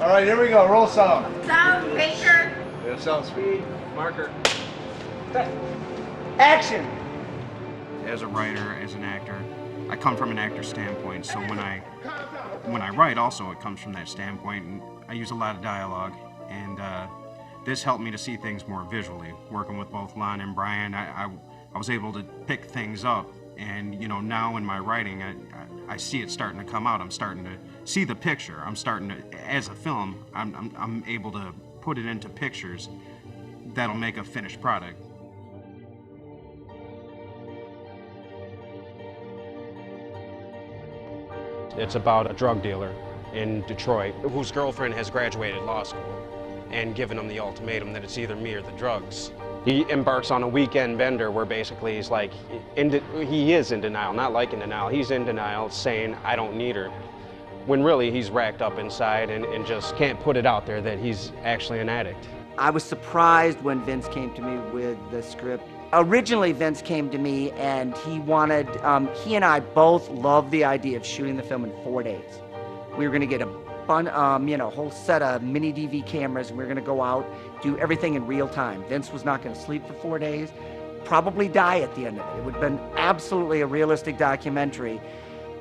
All right, here we go. Roll sound. Sound, Baker. Yeah, sound speed. Marker. Action! As a writer, as an actor, I come from an actor standpoint, so when I write also it comes from that standpoint, and I use a lot of dialogue, and this helped me to see things more visually. Working with both Lon and Brian, I was able to pick things up, and now in my writing I see it starting to come out. I'm starting to see the picture. I'm starting to, as a film, I'm able to put it into pictures that'll make a finished product. It's about a drug dealer in Detroit whose girlfriend has graduated law school and given him the ultimatum that it's either me or the drugs. He embarks on a weekend bender where basically he's like, he is in denial, not like in denial, he's in denial saying, I don't need her, when really he's racked up inside and just can't put it out there that he's actually an addict. I was surprised when Vince came to me with the script. Originally, Vince came to me and he wanted, he and I both loved the idea of shooting the film in 4 days. We were gonna get a whole set of mini DV cameras, and we were gonna go out, do everything in real time. Vince was not gonna sleep for 4 days, probably die at the end of it. It would have been absolutely a realistic documentary.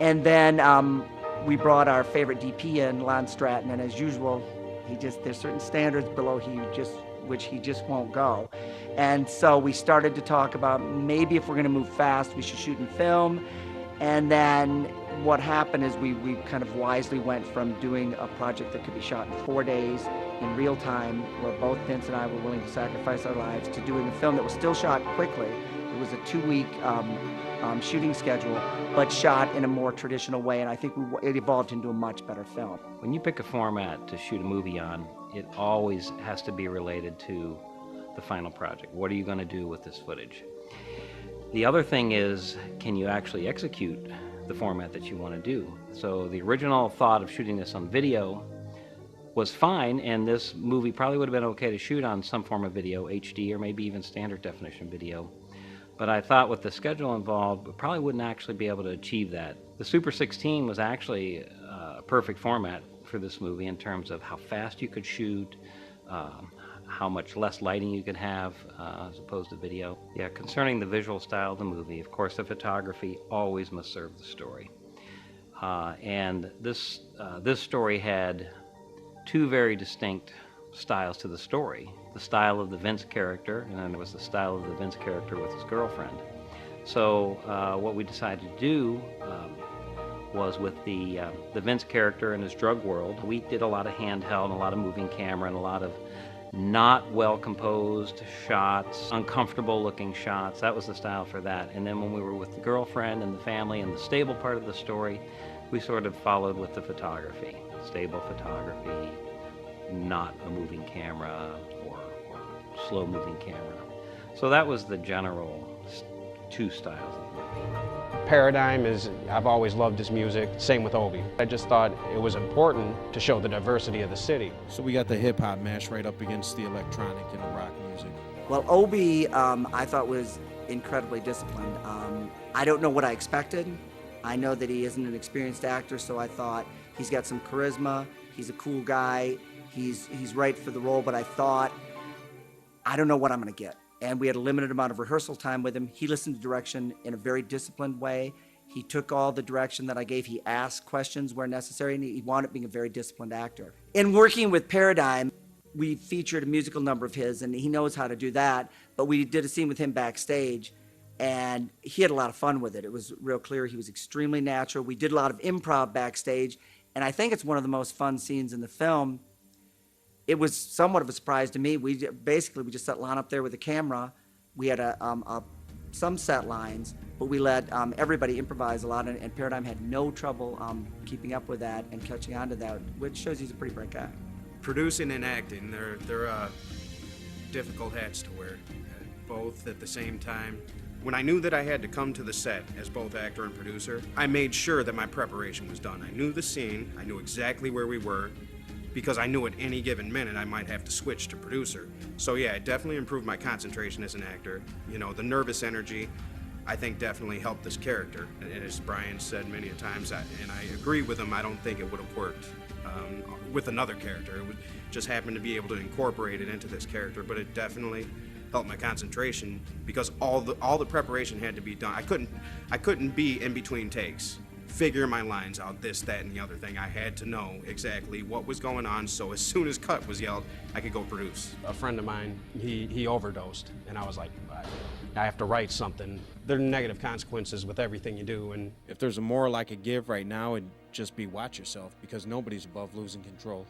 And then we brought our favorite DP in, Lon Stratton, and as usual, there's certain standards below which he just won't go. And so we started to talk about maybe if we're gonna move fast, we should shoot in film. And then what happened is we kind of wisely went from doing a project that could be shot in 4 days in real time, where both Vince and I were willing to sacrifice our lives, to doing a film that was still shot quickly. It was a 2-week shooting schedule, but shot in a more traditional way, and I think it evolved into a much better film. When you pick a format to shoot a movie on, it always has to be related to the final project. What are you going to do with this footage? The other thing is, can you actually execute the format that you want to do? So the original thought of shooting this on video was fine, and this movie probably would have been okay to shoot on some form of video, HD or maybe even standard definition video. But I thought with the schedule involved, we probably wouldn't actually be able to achieve that. The Super 16 was actually a perfect format for this movie in terms of how fast you could shoot, how much less lighting you could have as opposed to video. Yeah, concerning the visual style of the movie, of course the photography always must serve the story. And this story had two very distinct styles to the story. The style of the Vince character, and then there was the style of the Vince character with his girlfriend. So what we decided to do was with the Vince character and his drug world, we did a lot of handheld and a lot of moving camera and a lot of not well composed shots, uncomfortable looking shots. That was the style for that. And then when we were with the girlfriend and the family and the stable part of the story, we sort of followed with the photography. Stable photography, not a moving camera or slow moving camera. So that was the general two styles of the movie. Paradime is, I've always loved his music, same with Obie. I just thought it was important to show the diversity of the city. So we got the hip hop mash right up against the electronic and the rock music. Well, Obie, I thought was incredibly disciplined. I don't know what I expected. I know that he isn't an experienced actor, so I thought he's got some charisma, he's a cool guy, he's right for the role, but I thought, I don't know what I'm gonna get. And we had a limited amount of rehearsal time with him. He listened to direction in a very disciplined way. He took all the direction that I gave. He asked questions where necessary, and he wound up being a very disciplined actor. In working with Paradime, we featured a musical number of his, and he knows how to do that, but we did a scene with him backstage, and he had a lot of fun with it. It was real clear. He was extremely natural. We did a lot of improv backstage, and I think it's one of the most fun scenes in the film. It was somewhat of a surprise to me. We just set Lon up there with a camera. We had some set lines, but we let everybody improvise a lot, and Paradigm had no trouble keeping up with that and catching on to that, which shows he's a pretty bright guy. Producing and acting, they're difficult hats to wear, both at the same time. When I knew that I had to come to the set as both actor and producer, I made sure that my preparation was done. I knew the scene, I knew exactly where we were, because I knew at any given minute I might have to switch to producer. So yeah, it definitely improved my concentration as an actor. You know, the nervous energy, I think definitely helped this character. And as Brian said many times, and I agree with him, I don't think it would have worked with another character. It would just happen to be able to incorporate it into this character, but it definitely helped my concentration because all the preparation had to be done. I couldn't be in between takes, figure my lines out, this, that, and the other thing. I had to know exactly what was going on, so as soon as cut was yelled, I could go produce. A friend of mine, he overdosed, and I was like, I have to write something. There are negative consequences with everything you do, and If there's a moral I could give right now, it'd just be watch yourself, because nobody's above losing control.